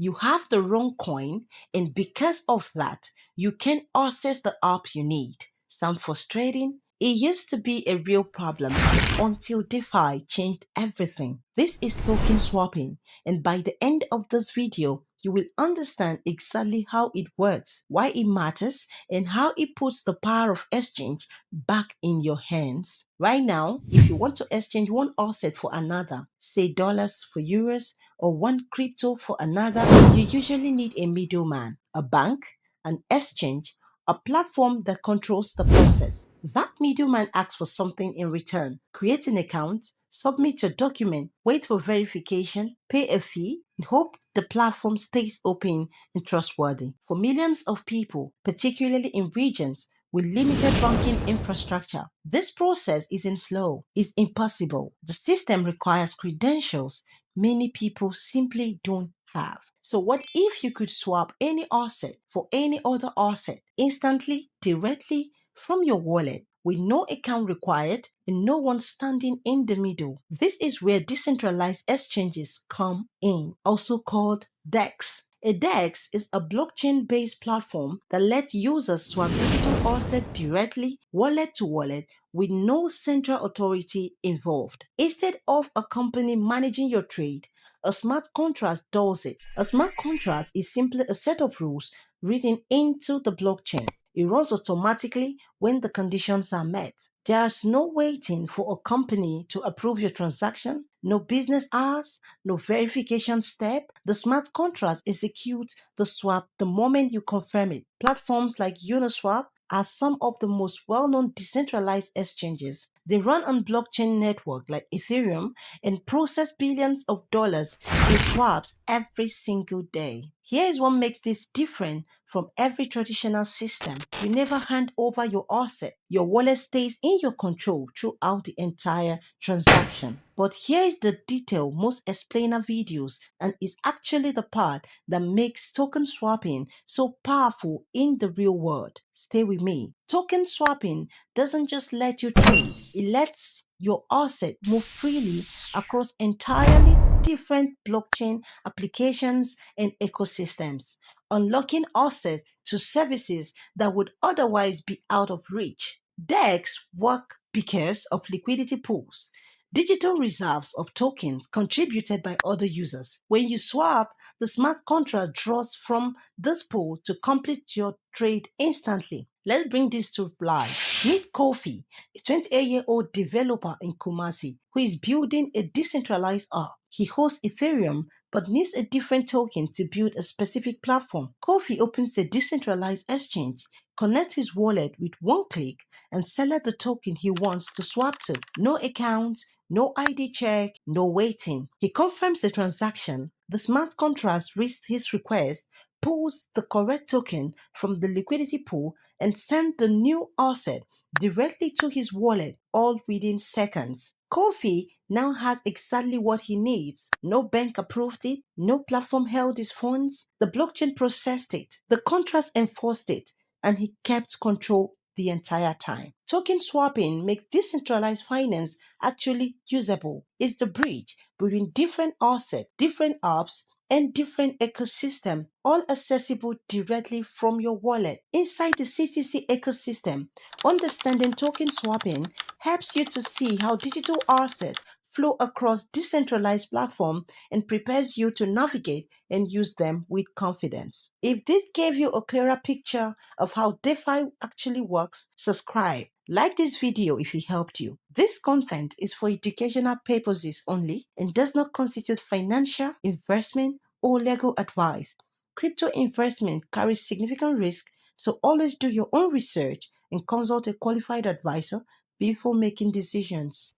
You have the wrong coin, and because of that, you can't access the app you need. Sound frustrating? It used to be a real problem until DeFi changed everything. This is token swapping, and by the end of this video, you will understand exactly how it works, why it matters, and how it puts the power of exchange back in your hands. Right now, if you want to exchange one asset for another, say dollars for euros or one crypto for another, you usually need a middleman, a bank, an exchange, a platform that controls the process. That middleman asks for something in return. Create an account, submit your document, wait for verification, pay a fee, and hope the platform stays open and trustworthy. For millions of people, particularly in regions with limited banking infrastructure, this process isn't slow, it's impossible. The system requires credentials many people simply don't have. So, what if you could swap any asset for any other asset instantly, directly from your wallet? With no account required and no one standing in the middle. This is where decentralized exchanges come in, also called DEX. A DEX is a blockchain based platform that lets users swap digital asset directly, wallet to wallet, with no central authority involved. Instead of a company managing your trade, a smart contract does it. A smart contract is simply a set of rules written into the blockchain. It runs automatically when the conditions are met. There's no waiting for a company to approve your transaction, no business hours, no verification step. The smart contract executes the swap the moment you confirm it. Platforms like Uniswap are some of the most well-known decentralized exchanges. They run on blockchain network like Ethereum and process billions of dollars in swaps every single day. Here is what makes this different from every traditional system. You never hand over your asset. Your wallet stays in your control throughout the entire transaction. But here is the detail most explainer videos, and is actually the part that makes token swapping so powerful in the real world. Stay with me. Token swapping doesn't just let you trade, it lets your asset move freely across entirely different blockchain applications and ecosystems, unlocking access to services that would otherwise be out of reach. DEX work because of liquidity pools, digital reserves of tokens contributed by other users. When you swap, the smart contract draws from this pool to complete your trade instantly. Let's bring this to life. Meet Kofi, a 28-year-old developer in Kumasi who is building a decentralized app. He hosts Ethereum but needs a different token to build a specific platform. Kofi opens a decentralized exchange, connects his wallet with one click, and select the token he wants to swap to. No account, no ID check, no waiting. He confirms the transaction. The smart contract reads his request, pulls the correct token from the liquidity pool, and sends the new asset directly to his wallet, all within seconds. Kofi now has exactly what he needs. No bank approved it, no platform held his funds. The blockchain processed it, the contract enforced it, and he kept control the entire time. Token swapping makes decentralized finance actually usable. It's the bridge between different assets, different apps, and different ecosystem, all accessible directly from your wallet. Inside the CTC ecosystem, understanding token swapping helps you to see how digital assets flow across decentralized platforms and prepares you to navigate and use them with confidence. If this gave you a clearer picture of how DeFi actually works, subscribe. Like this video if it helped you. This content is for educational purposes only and does not constitute financial, investment, or legal advice. Crypto investment carries significant risk, so always do your own research and consult a qualified advisor before making decisions.